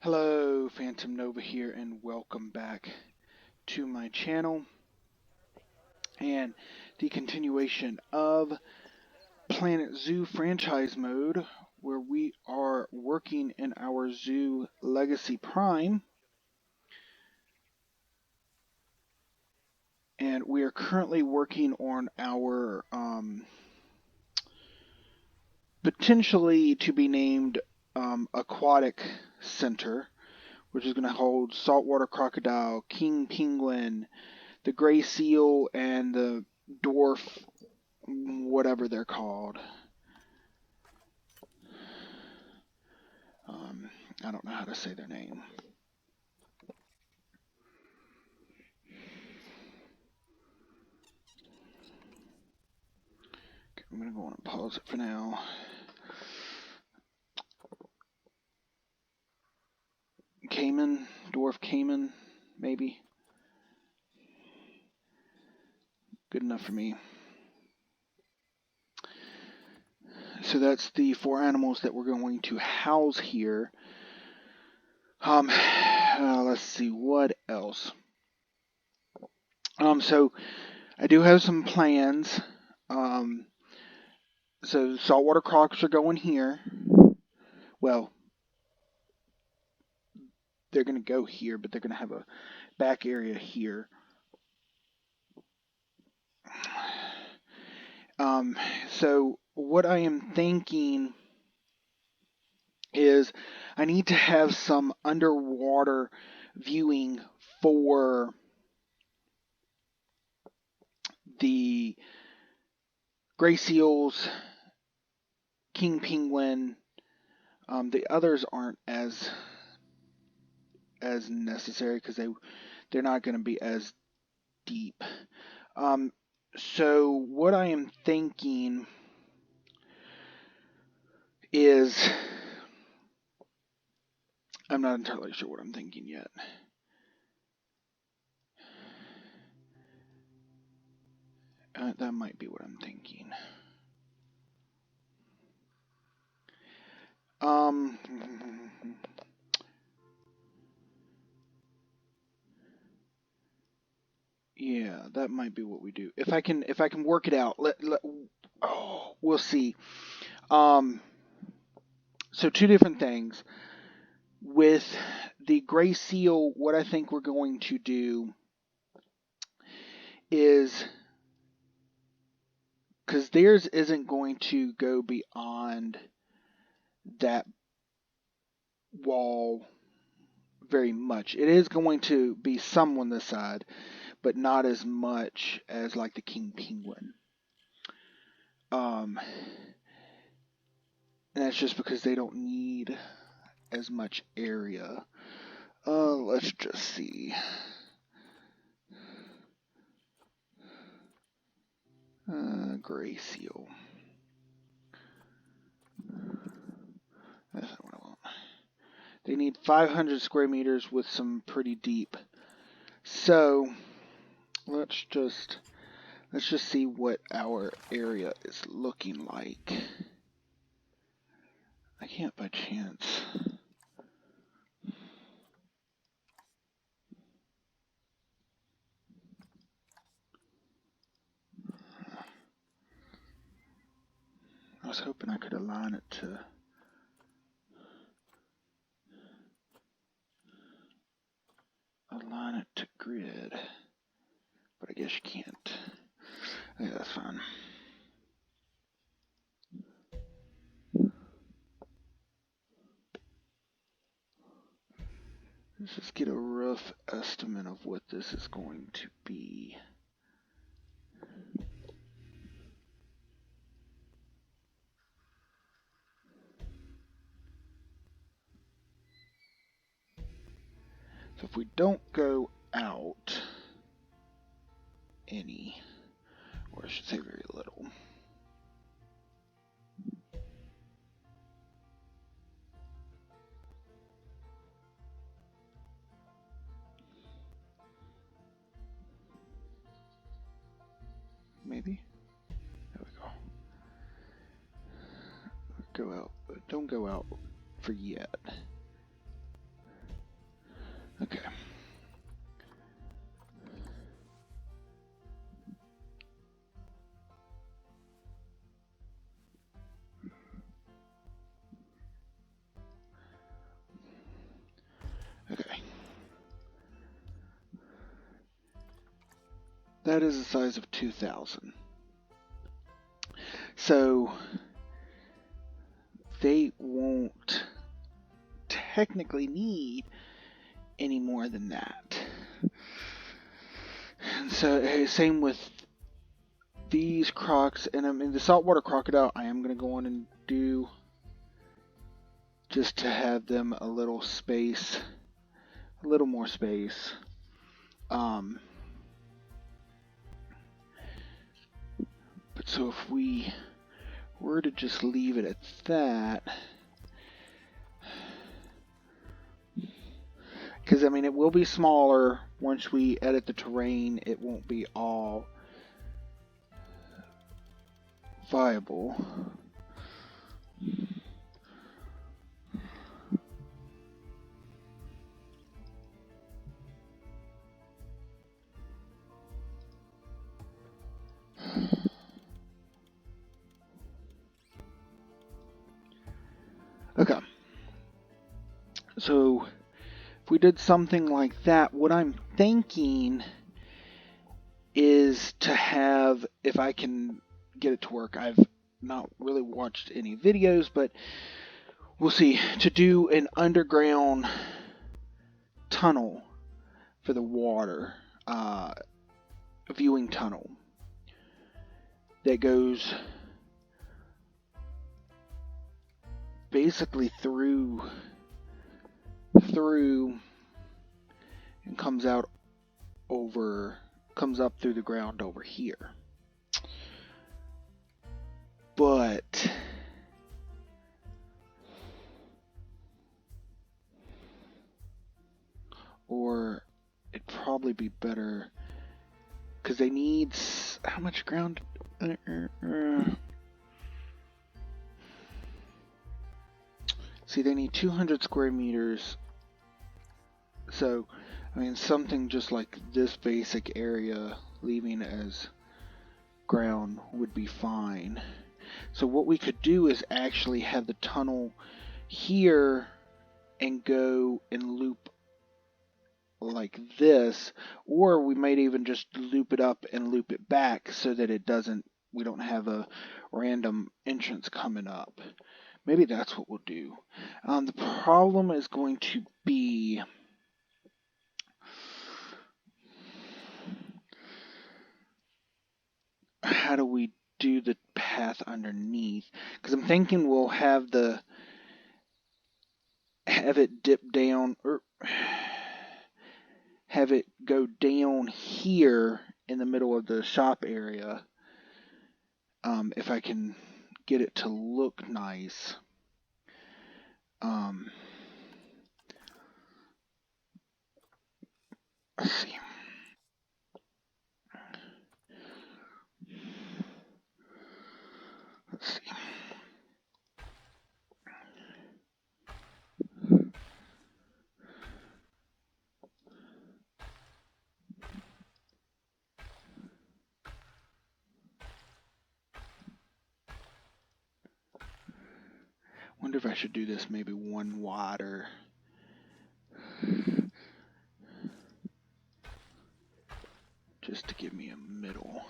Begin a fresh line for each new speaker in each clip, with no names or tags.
Hello, Phantom Nova here, and welcome back to my channel and the continuation of Planet Zoo franchise mode, where we are working in our Zoo Legacy Prime, and we are currently working on our potentially to be named aquatic center, which is going to hold saltwater crocodile, king penguin, the gray seal, and the dwarf, whatever they're called. I don't know how to say their name. Okay, I'm going to go on and pause it for now. Cayman, dwarf Cayman, maybe. Good enough for me. So that's the 4 animals that we're going to house here. Let's see, what else? So I do have some plans. So saltwater crocs are going here. Well, they're going to go here, but they're going to have a back area here. So what I am thinking is I need to have some underwater viewing for the gray seals, king penguin. The others aren't as necessary because they're not going to be as deep. So what I am thinking is, I'm not entirely sure what I'm thinking yet. That might be what I'm thinking. Yeah, that might be what we do. If I can work it out, we'll see. So 2 different things. With the gray seal, what I think we're going to do is, because theirs isn't going to go beyond that wall very much. It is going to be some on this side, but not as much as like the king penguin. And that's just because they don't need as much area. Let's just see. Gray seal. That's not what I want. They need 500 square meters with some pretty deep. So let's just see what our area is looking like. I can't by chance. I was hoping I could align it to grid, but I guess you can't. Yeah, that's fine. Let's just get a rough estimate of what this is going to be. So if we don't go out any, or I should say very little, maybe? There we go. Go out, but don't go out for yet. Okay. Okay. That is the size of 2,000. So they won't technically need any more than that. And so same with these crocs, and I mean the saltwater crocodile I am going to go on and do just to have them a little more space. But so if we were to just leave it at that, because I mean it will be smaller once we edit the terrain, it won't be all viable. Okay. So if we did something like that, what I'm thinking is to have, if I can get it to work, I've not really watched any videos, but we'll see, to do an underground tunnel for the water, a viewing tunnel that goes basically through and comes up through the ground over here. But or it'd probably be better because they need how much ground? See, they need 200 square meters. So, I mean, something just like this basic area, leaving as ground, would be fine. So what we could do is actually have the tunnel here and go and loop like this, or we might even just loop it up and loop it back so that we don't have a random entrance coming up. Maybe that's what we'll do. The problem is going to be how do we do the path underneath? Because I'm thinking we'll have it dip down, or have it go down here in the middle of the shop area. If I can get it to look nice. Let's see. Wonder if I should do this maybe one wider. Just to give me a middle.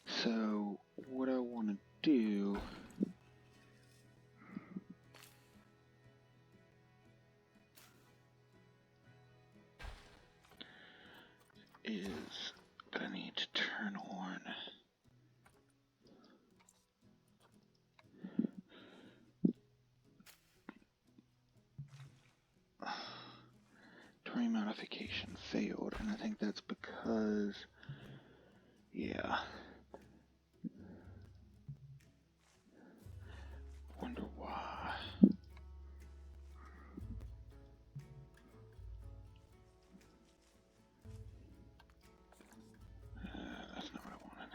So what I want to do is that I need to turn on terrain modification failed, and I think that's because, yeah. Wonder why. That's not what I wanted.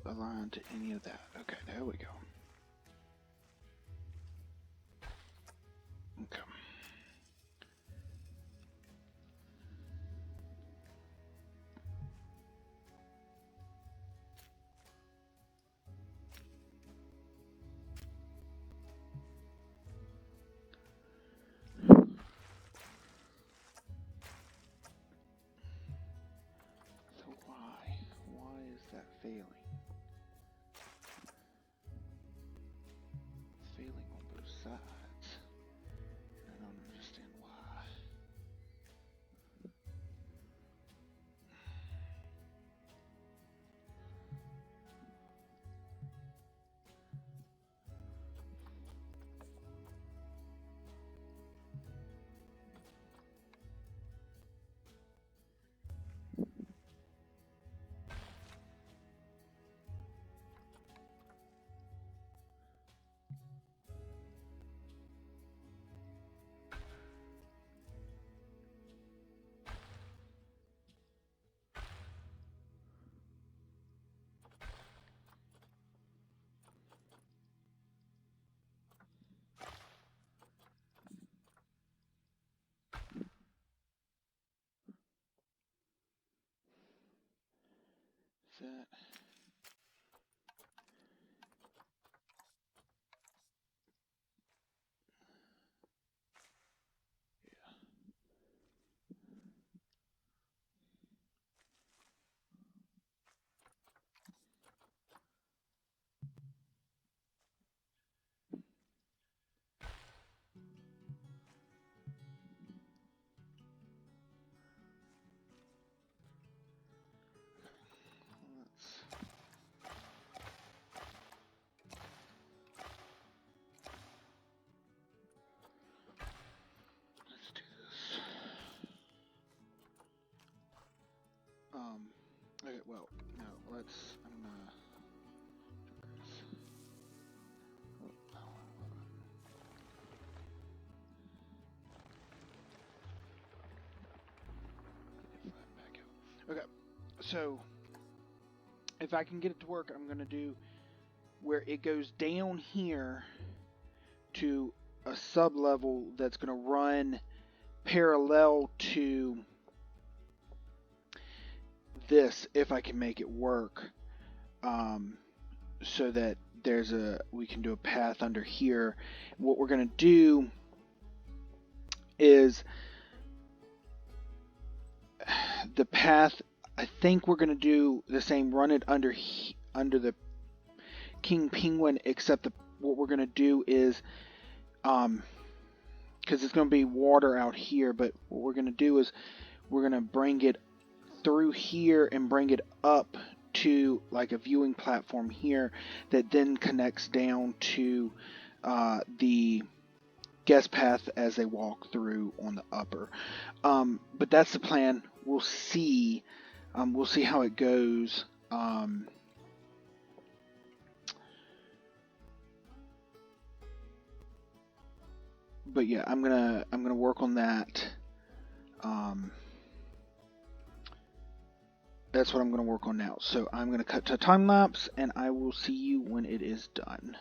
align to any of that. Okay, there we go. Okay. So why is that failing? It's failing on both sides. I don't understand why. Is that... Let's do this. Okay, well, no, let's, I'm gonna... Okay, so if I can get it to work, I'm gonna do where it goes down here to a sub level that's gonna run parallel to this, if I can make it work, so that we can do a path under here. What we're gonna do is the path, I think we're gonna do the same, run it under the King Penguin, except what we're gonna do is, because it's gonna be water out here, but what we're gonna do is we're gonna bring it through here and bring it up to like a viewing platform here that then connects down to the guest path as they walk through on the upper. But that's the plan. We'll see. We'll see how it goes. But yeah, I'm gonna work on that. That's what I'm gonna work on now. So I'm gonna cut to time lapse, and I will see you when it is done.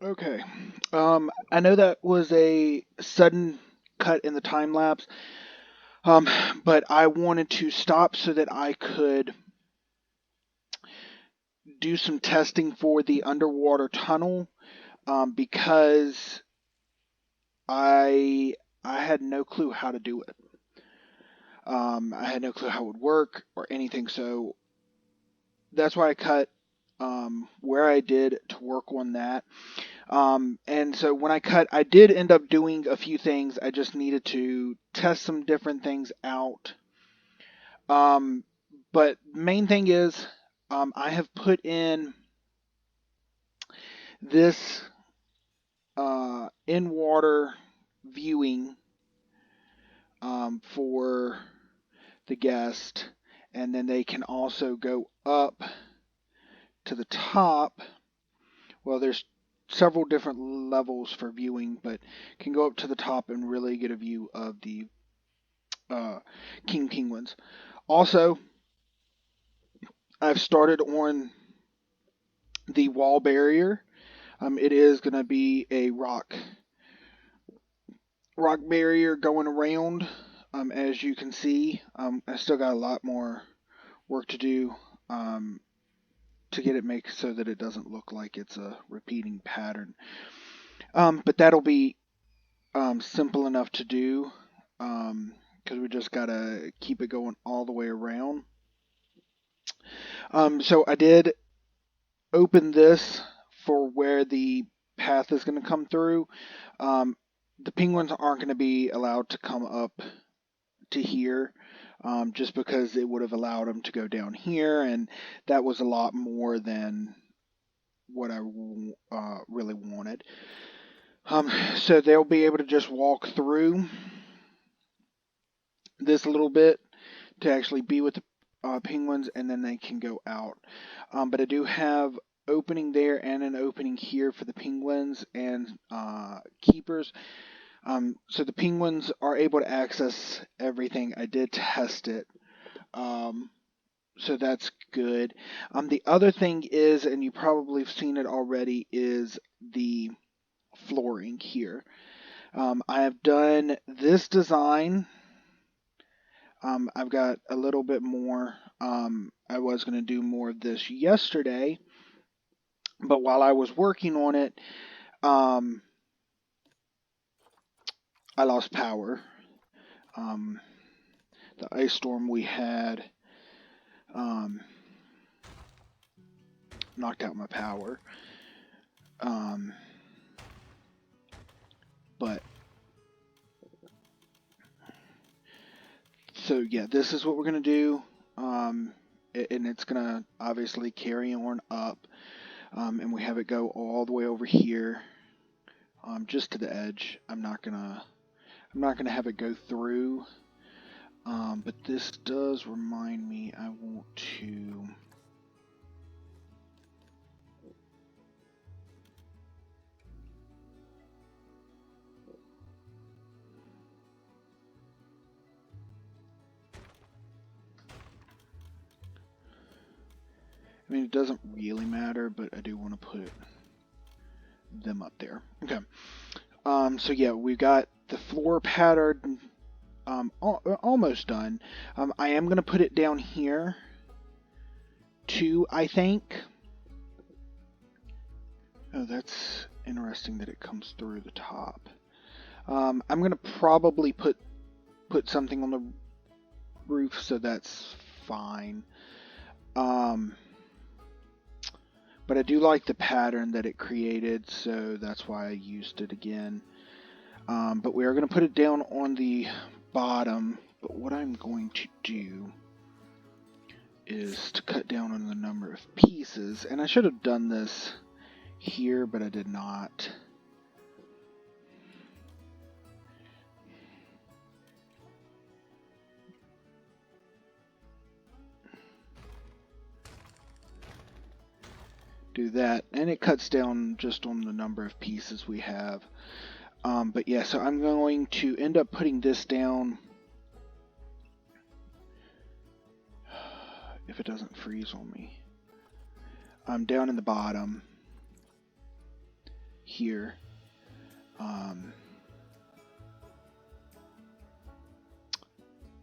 Okay. I know that was a sudden cut in the time lapse, um, but I wanted to stop so that I could do some testing for the underwater tunnel, because I I had no clue how to do it. I had no clue how it would work or anything, so that's why I cut where I did to work on that. And so when I cut, I did end up doing a few things. I just needed to test some different things out. Um, but main thing is, I have put in this in water viewing for the guest, and then they can also go up to the top. Well, there's several different levels for viewing, but can go up to the top and really get a view of the uh, king penguins. Also, I've started on the wall barrier. It is going to be a rock barrier going around. As you can see, I still got a lot more work to do, to get it make so that it doesn't look like it's a repeating pattern. But that'll be simple enough to do, because we just gotta keep it going all the way around. So I did open this for where the path is going to come through. Um, the penguins aren't going to be allowed to come up to here, just because it would have allowed them to go down here, and that was a lot more than what I really wanted. So they'll be able to just walk through this a little bit to actually be with the penguins, and then they can go out. But I do have opening there and an opening here for the penguins and keepers. So the penguins are able to access everything. I did test it. So that's good. The other thing is, and you probably have seen it already, is the flooring here. I have done this design. I've got a little bit more. I was going to do more of this yesterday, but while I was working on it, um, I lost power. Um, the ice storm we had um, knocked out my power. Um, but so yeah, this is what we're going to do. And it's going to obviously carry on up. And we have it go all the way over here, just to the edge. I'm not gonna have it go through. But this does remind me, I want to. I mean, it doesn't really matter, but I do want to put them up there. Okay. So yeah, we've got the floor pattern almost done. I am going to put it down here too, I think. Oh, that's interesting that it comes through the top. I'm going to probably put something on the roof, so that's fine. But I do like the pattern that it created, so that's why I used it again. But we are going to put it down on the bottom. But what I'm going to do is to cut down on the number of pieces. And I should have done this here, but I did not. Do that, and it cuts down just on the number of pieces we have. But yeah, so I'm going to end up putting this down, if it doesn't freeze on me. I'm down in the bottom here.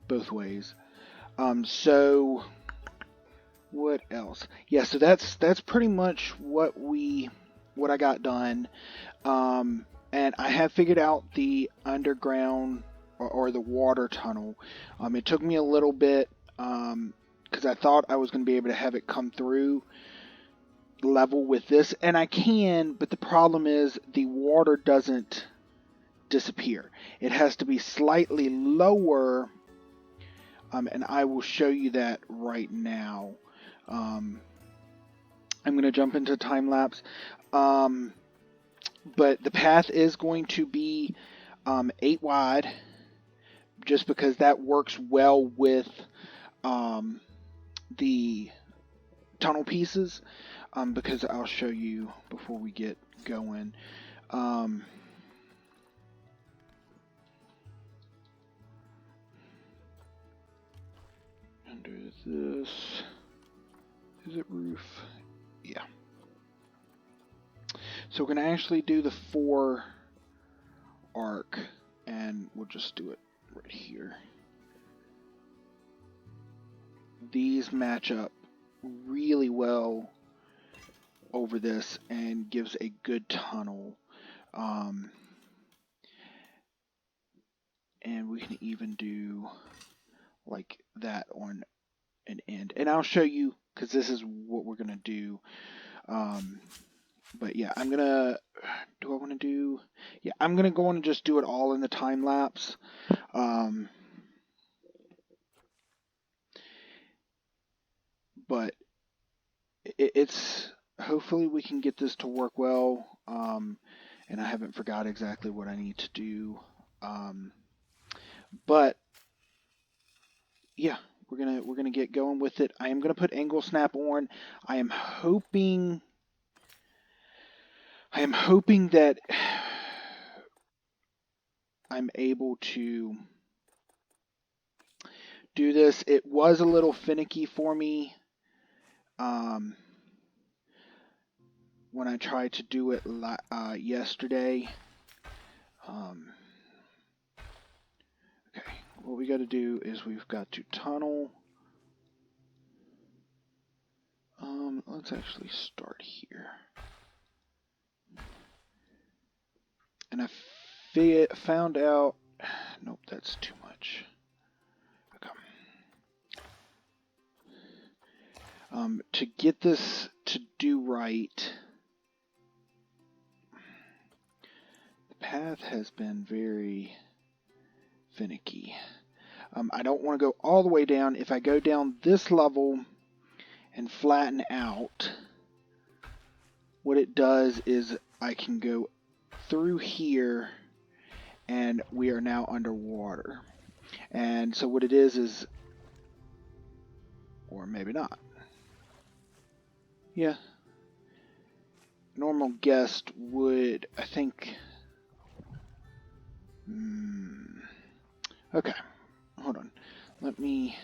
Both ways. So what else? Yeah, so that's pretty much what I got done. And I have figured out the underground or the water tunnel. It took me a little bit because I thought I was going to be able to have it come through level with this, and I can, but the problem is the water doesn't disappear. It has to be slightly lower, and I will show you that right now. I'm going to jump into time lapse. But the path is going to be 8 wide, just because that works well with the tunnel pieces. Because I'll show you before we get going. Under this, is it roof? Yeah. So we're going to actually do the 4 arc, and we'll just do it right here. These match up really well over this and gives a good tunnel. And we can even do like that on an end. And I'll show you, because this is what we're going to do. But yeah, I'm going to... Do I want to do... Yeah, I'm going to go on and just do it all in the time lapse. But it's... Hopefully we can get this to work well. And I haven't forgot exactly what I need to do. But yeah, we're gonna get going with it. I am gonna put angle snap on. I am hoping that I'm able to do this. It was a little finicky for me when I tried to do it yesterday. Okay, what we got to do is we've got to tunnel. Let's actually start here. And I found out... Nope, that's too much. Okay. To get this to do right, the path has been very finicky. I don't want to go all the way down. If I go down this level and flatten out, what it does is I can go through here and we are now underwater. And so what it is, or maybe not. Yeah. Normal guest would, I think... Okay. Hold on. Let me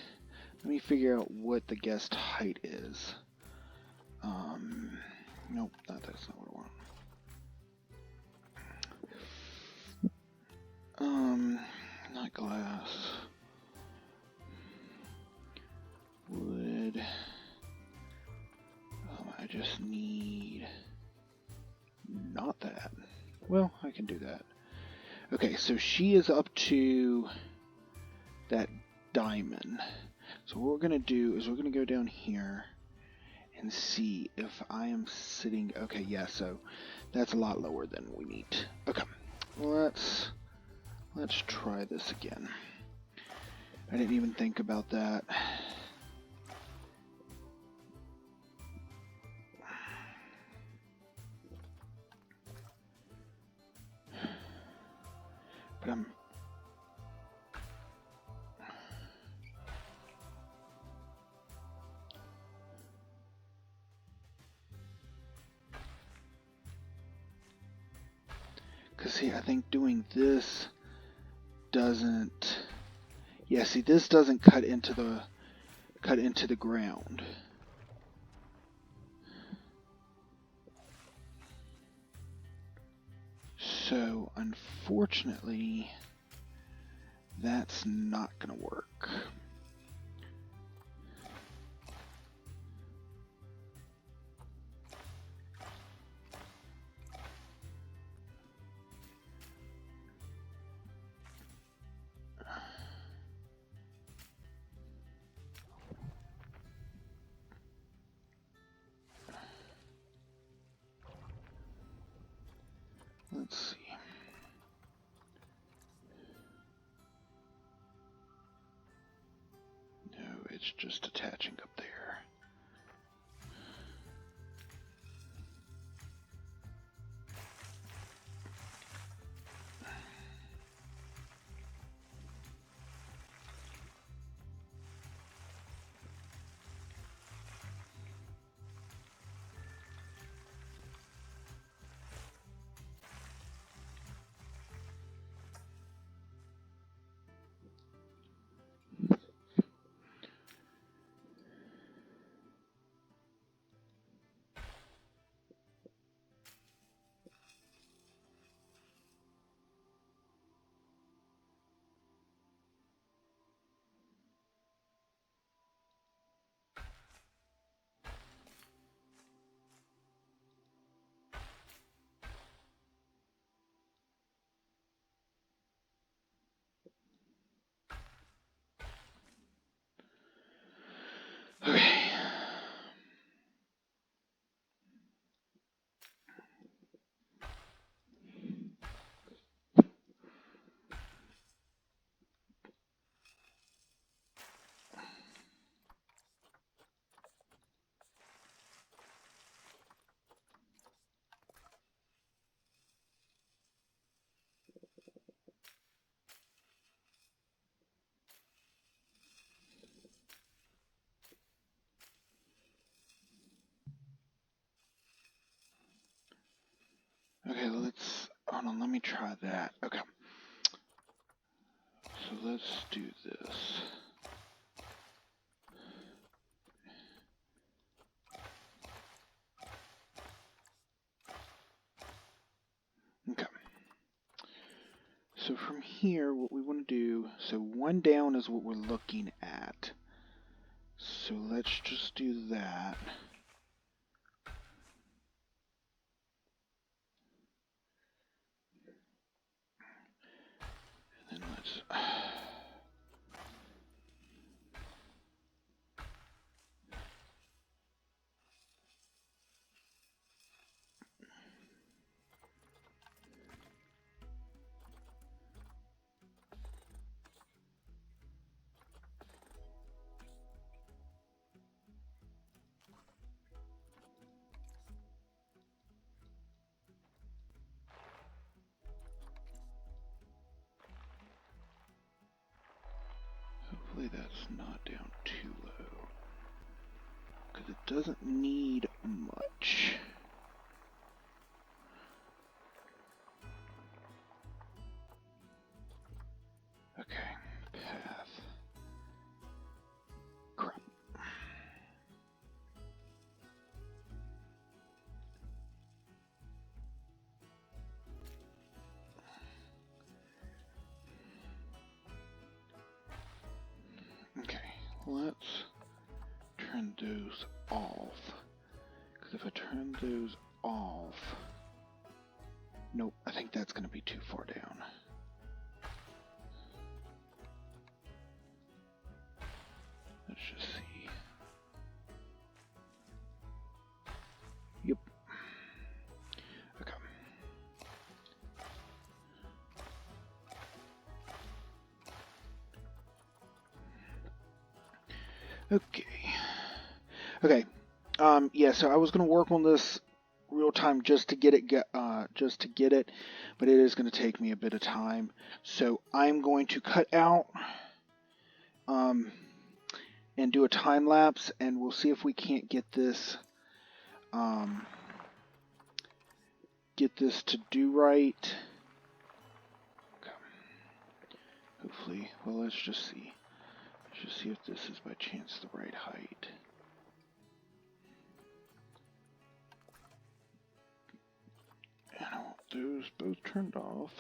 figure out what the guest height is. Nope, that's not what I want. Not glass. Wood. I just need not that. Well, I can do that. Okay, so she is up to that diamond. So what we're going to do is we're going to go down here and see if I am sitting... Okay, yeah, so that's a lot lower than we need. Okay, let's try this again. I didn't even think about that. But I'm... Because, see, I think doing this doesn't... Yeah, see, this doesn't cut into the ground. So, unfortunately, that's not going to work. Let's see. No, it's just attaching up there. Okay. Okay, hold on, let me try that. Okay. So let's do this. Okay. So from here, what we want to do, so one down is what we're looking at. So let's just do that. And then let's... Hopefully that's not down too low, because it doesn't need much. Okay, path. Crap. Okay, let's turn those off. Because if I turn those off... Nope, I think that's going to be too far down. Let's just see. Yep. Okay. Okay. Okay. Yeah, so I was going to work on this real time just to get it, but it is going to take me a bit of time. So I'm going to cut out and do a time lapse, and we'll see if we can't get this to do right. Okay. Hopefully, well, let's just see. Let's just see if this is by chance the right height. And I want those both turned off.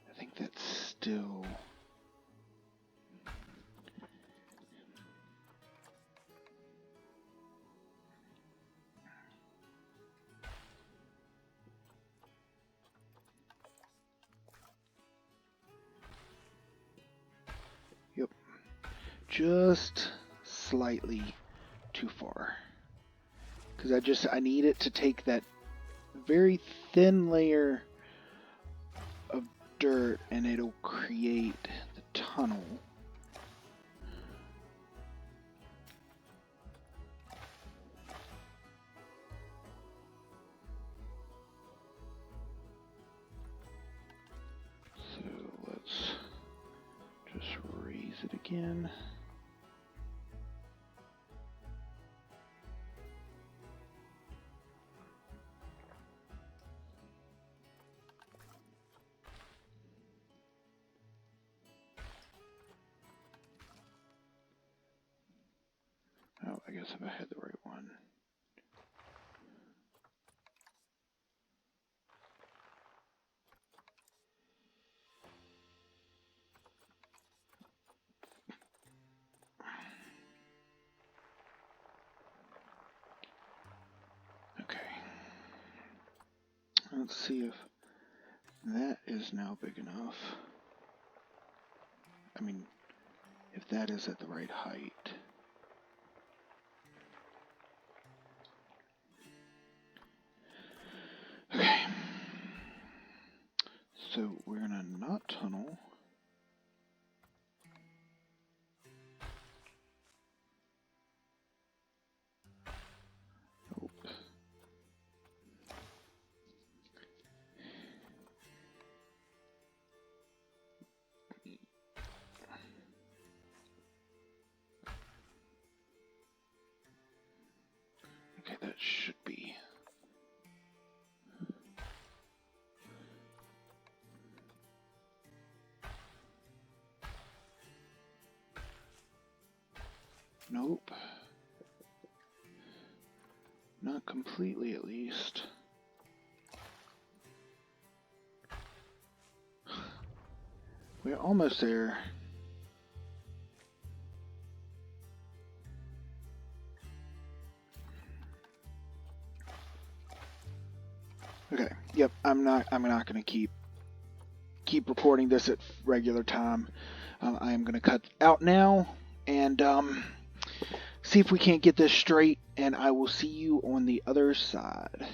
I think that's still... Yep. Just slightly too far. Because I need it to take that very thin layer of dirt and it'll create the tunnel. So let's just raise it again. Oh, I guess if I had the right one. Okay. Let's see if that is now big enough. I mean, if that is at the right height. Okay. So we're gonna not tunnel. Nope. Okay, that should be. Nope. Not completely, at least. We're almost there. Okay. Yep. I'm not gonna keep recording this at regular time. I am gonna cut out now and see if we can't get this straight. And I will see you on the other side.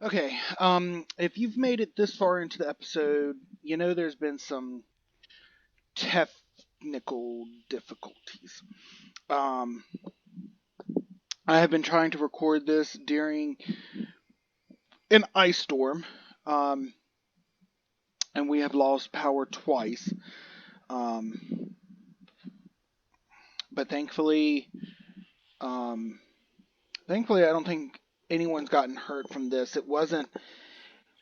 Okay, if you've made it this far into the episode, you know there's been some technical difficulties. Um, I have been trying to record this during an ice storm, um, and we have lost power twice. Um, but um, thankfully, I don't think anyone's gotten hurt from this. It wasn't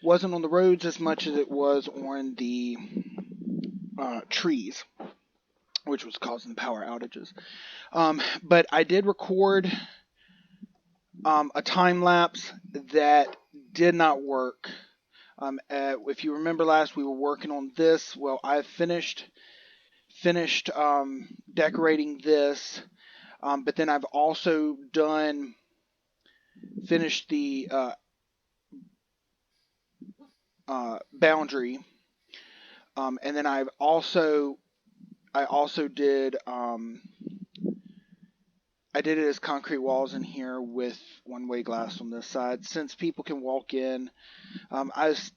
on the roads as much as it was on the trees, which was causing the power outages. But I did record a time lapse that did not work. If you remember last, we were working on this. Well, I finished decorating this, but then I've also finished the boundary, and then I also did I did it as concrete walls in here with one-way glass on this side. Since people can walk in, I was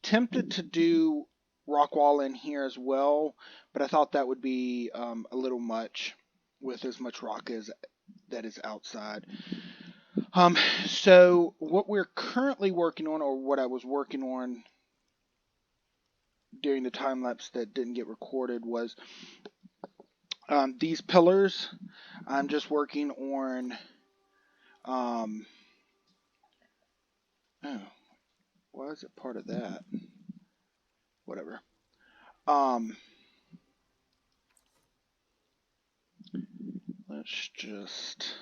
tempted to do rock wall in here as well, but I thought that would be a little much with as much rock as that is outside. So what we're currently working on, or what I was working on during the time lapse that didn't get recorded, was these pillars. I'm just working on. Oh, why is it part of that? Whatever. Um, let's just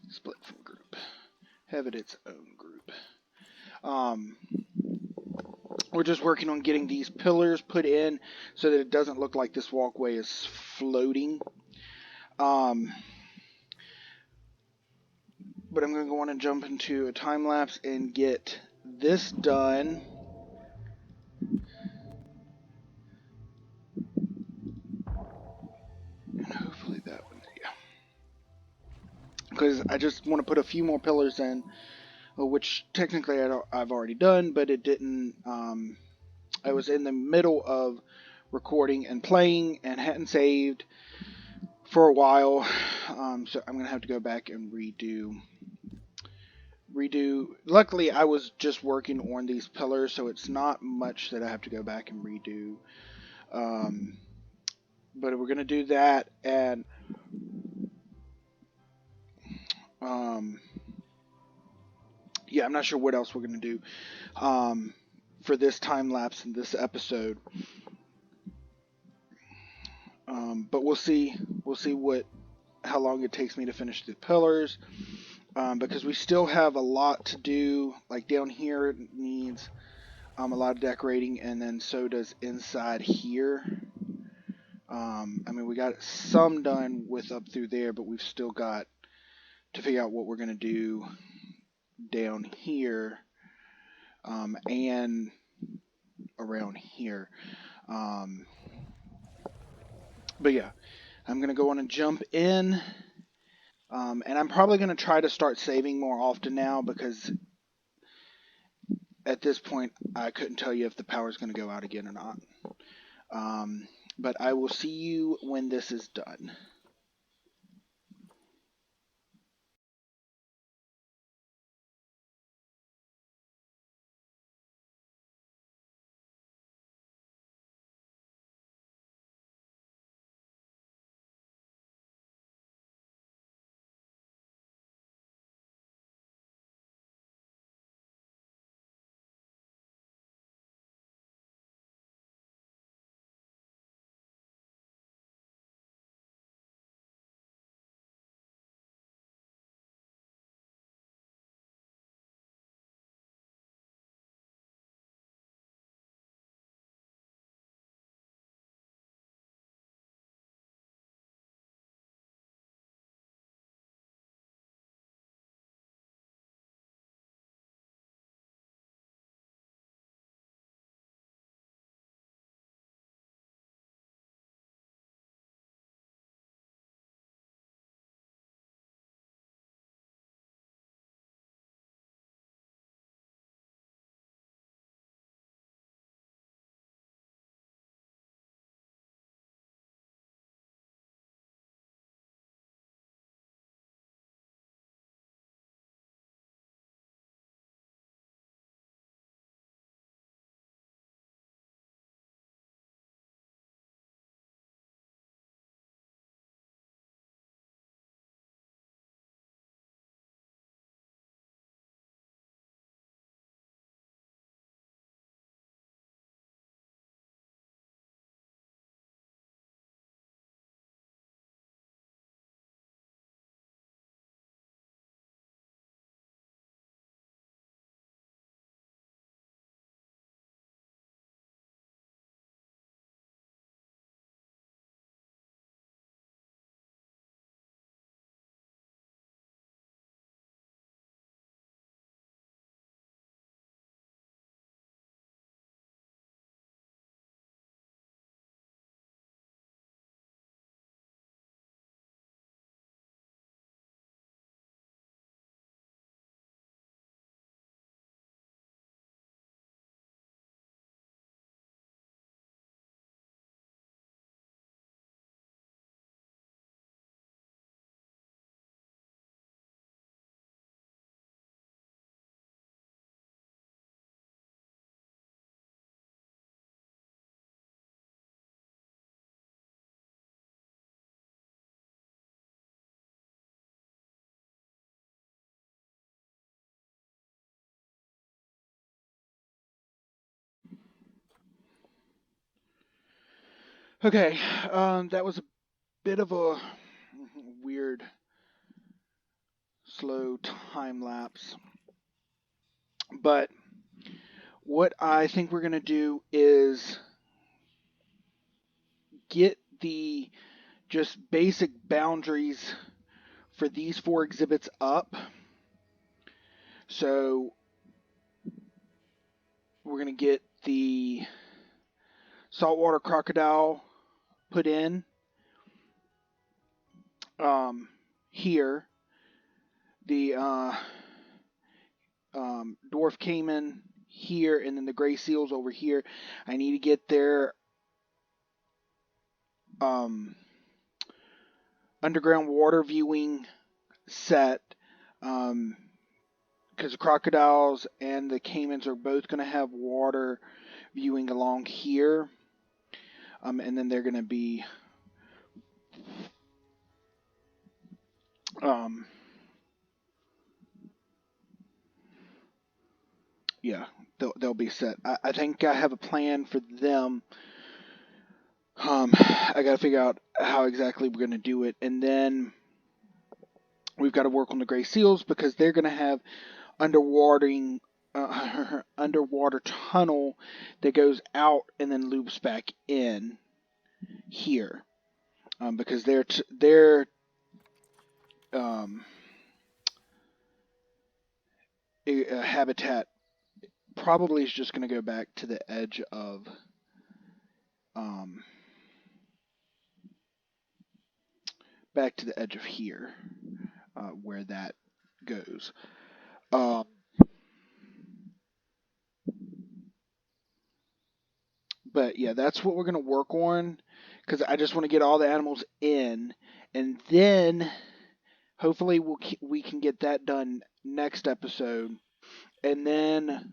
split from group. Have it its own group. Um, we're just working on getting these pillars put in so that it doesn't look like this walkway is floating. But I'm going to go on and jump into a time lapse and get this done. And hopefully that one, yeah. Because I just want to put a few more pillars in, which technically I've already done, but it didn't. I was in the middle of recording and playing and hadn't saved for a while, so I'm gonna have to go back and redo. Luckily, I was just working on these pillars, so it's not much that I have to go back and redo. But we're gonna do that, and yeah, I'm not sure what else we're gonna do for this time lapse in this episode. But we'll see. We'll see how long it takes me to finish the pillars. Because we still have a lot to do. Like down here, it needs a lot of decorating, and then so does inside here. I mean, we got some done with up through there, but we've still got to figure out what we're going to do down here and around here. But yeah, I'm going to go on and jump in. And I'm probably going to try to start saving more often now, because at this point I couldn't tell you if the power is going to go out again or not. But I will see you when this is done. Okay, that was a bit of a weird, slow time lapse. But what I think we're going to do is get the just basic boundaries for these 4 exhibits up. So we're going to get the saltwater crocodile put in here, the dwarf caiman here, and then the gray seals over here. I need to get their underground water viewing set, because the crocodiles and the caimans are both going to have water viewing along here, and then they're going to be yeah, they'll be set. I think I have a plan for them. I got to figure out how exactly we're going to do it, and then we've got to work on the gray seals because they're going to have underwater tunnel that goes out and then loops back in here, because their habitat probably is just going to go back to the edge of here, where that goes. But yeah, that's what we're going to work on, because I just want to get all the animals in, and then hopefully we can get that done next episode. And then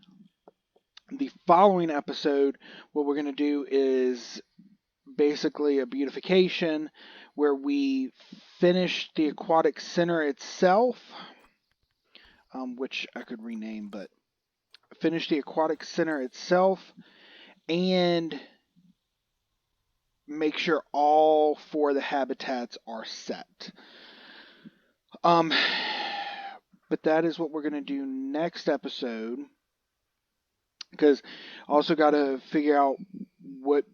the following episode, what we're going to do is basically a beautification where we finish the aquatic center itself, which I could rename, but finish the aquatic center itself and make sure all 4 of the habitats are set. But that is what we're going to do next episode, because also got to figure out what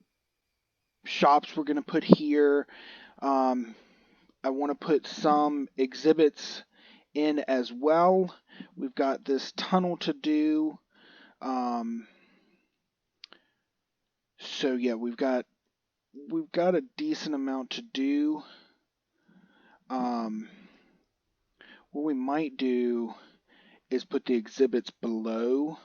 shops we're going to put here. I want to put some exhibits in as well. We've got this tunnel to do. So yeah, we've got a decent amount to do. What we might do is put the exhibits below.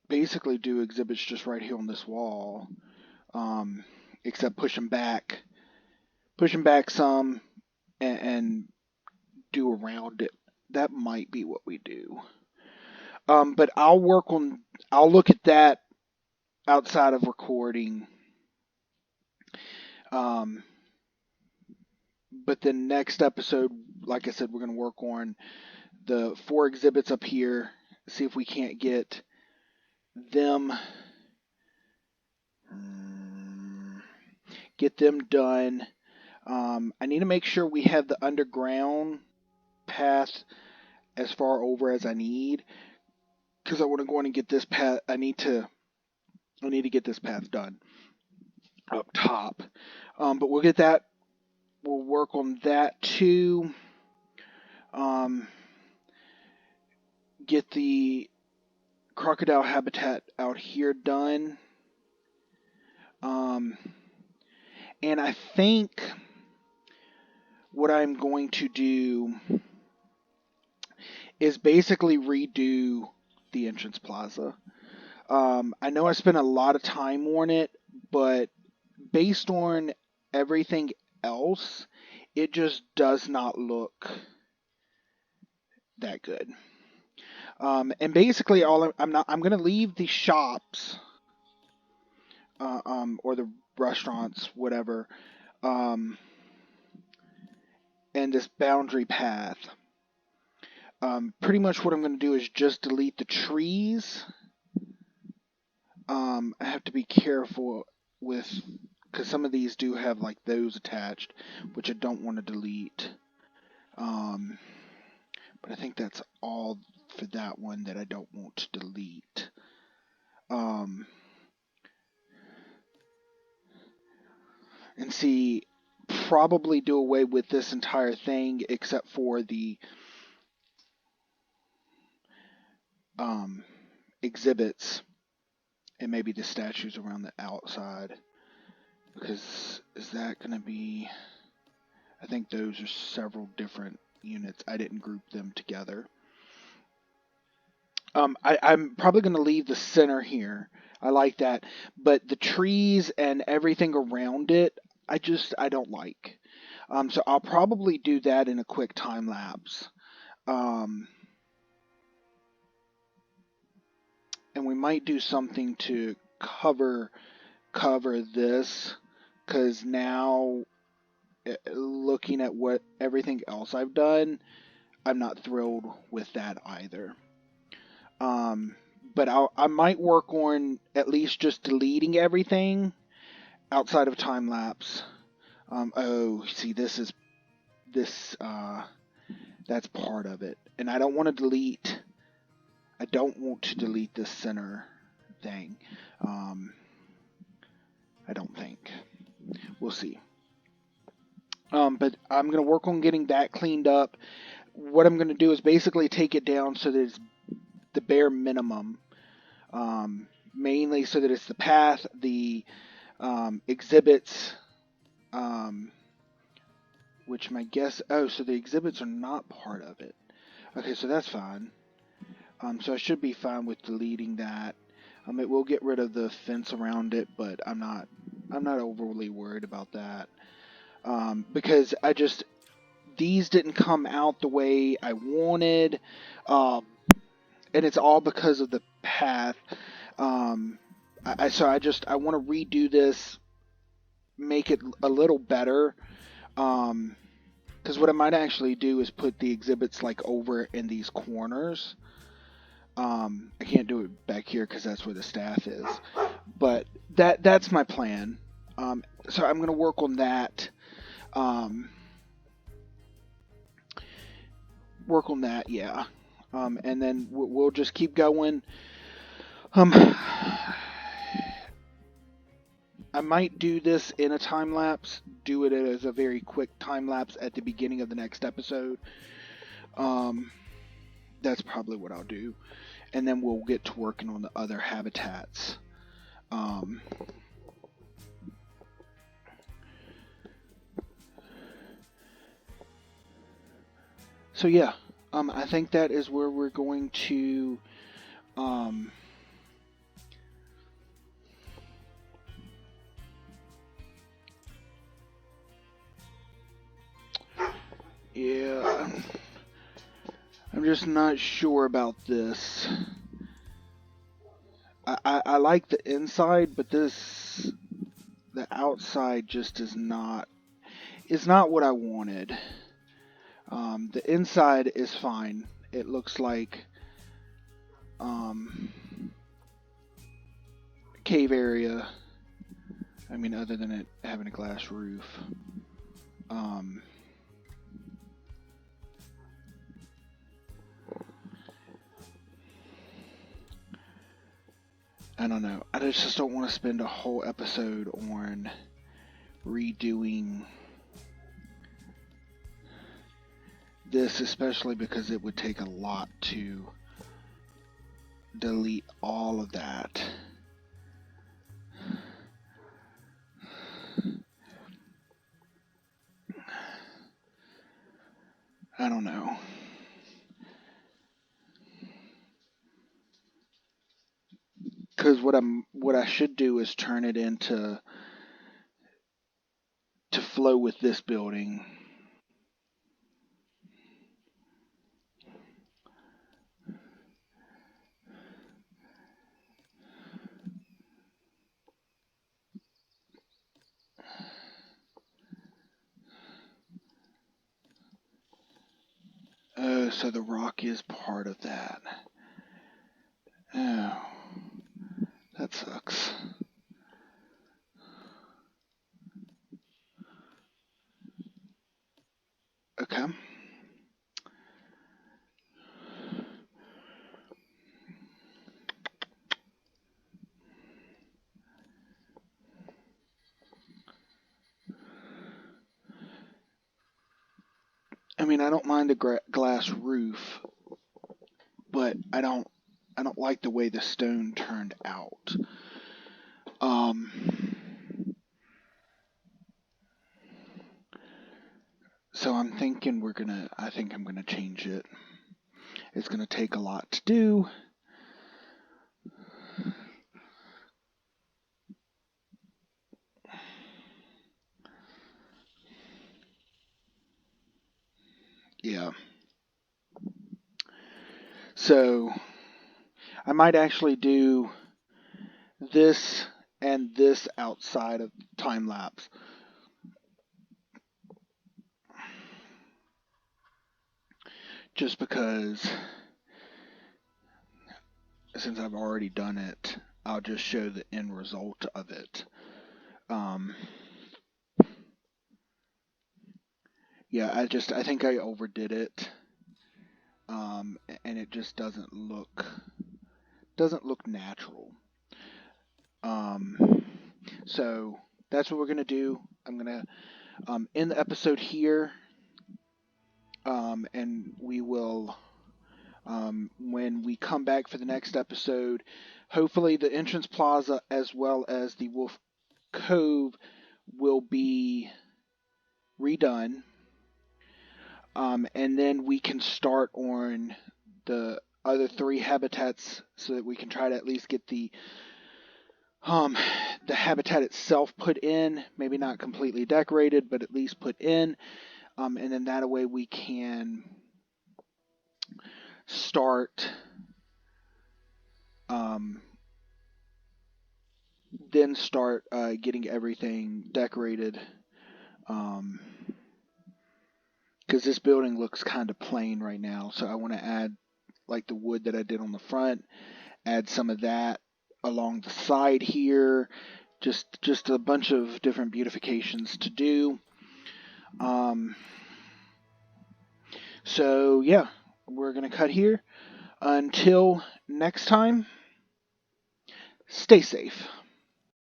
Basically do exhibits just right here on this wall, except push them back some, and do around it. That might be what we do. But I'll look at that outside of recording. But the next episode, like I said, we're going to work on the 4 exhibits up here, see if we can't get them done. I need to make sure we have the underground path as far over as I need, because I want to go in and get this path. I need to get this path done up top. But we'll get that. We'll work on that too. Get the crocodile habitat out here done. And I think what I'm going to do is basically redo the entrance plaza. I know I spent a lot of time on it, but based on everything else, it just does not look that good. And basically, I'm going to leave the shops, or the restaurants, whatever, and this boundary path. Pretty much what I'm going to do is just delete the trees. I have to be careful with, because some of these do have like those attached, which I don't want to delete. But I think that's all for that one that I don't want to delete. And see, probably do away with this entire thing except for the exhibits and maybe the statues around the outside. Because is that going to be... I think those are several different units. I didn't group them together. I'm probably going to leave the center here. I like that. But the trees and everything around it, I don't like. So I'll probably do that in a quick time lapse. And we might do something to cover this, because now looking at what everything else I've done, I'm not thrilled with that either. But I might work on at least just deleting everything outside of time lapse. Oh, see, that's part of it, and I don't want to delete. I don't want to delete this center thing. I don't think. We'll see. But I'm going to work on getting that cleaned up. What I'm going to do is basically take it down so that it's the bare minimum. Mainly so that it's the path, the exhibits, which my guess... Oh, so the exhibits are not part of it. Okay, so that's fine. So I should be fine with deleting that. It will get rid of the fence around it, but I'm not overly worried about that. Because these didn't come out the way I wanted, and it's all because of the path. I want to redo this, make it a little better. Because what I might actually do is put the exhibits like over in these corners. I can't do it back here because that's where the staff is, but that's my plan. So I'm going to work on that. Yeah. And then we'll just keep going. I might do this in a time lapse. Do it as a very quick time lapse at the beginning of the next episode. That's probably what I'll do. And then we'll get to working on the other habitats. So yeah, I think that is where we're going to yeah, I'm just not sure about this. I like the inside, but the outside just is not what I wanted. The inside is fine. It looks like cave area. I mean, other than it having a glass roof. I don't know. I just don't want to spend a whole episode on redoing this, especially because it would take a lot to delete all of that. I don't know. Because what I should do is turn it into to flow with this building. Oh, so the rock is part of that. Oh, that sucks. Okay. I mean, I don't mind the glass roof, but I don't like the way the stone turned out. So I'm thinking I think I'm gonna change it. It's gonna take a lot to do. Yeah. So I might actually do this and this outside of time lapse. Just because since I've already done it, I'll just show the end result of it. Yeah, I think I overdid it. And it just doesn't look natural. So that's what we're gonna do. I'm gonna end the episode here, and we will when we come back for the next episode. Hopefully, the entrance plaza as well as the Wolf Cove will be redone, and then we can start on the other 3 habitats so that we can try to at least get the habitat itself put in, maybe not completely decorated, but at least put in, and then that way we can start getting everything decorated, because this building looks kind of plain right now, so I want to add like the wood that I did on the front, add some of that along the side here, just a bunch of different beautifications to do. So yeah, we're gonna cut here. Until next time, stay safe.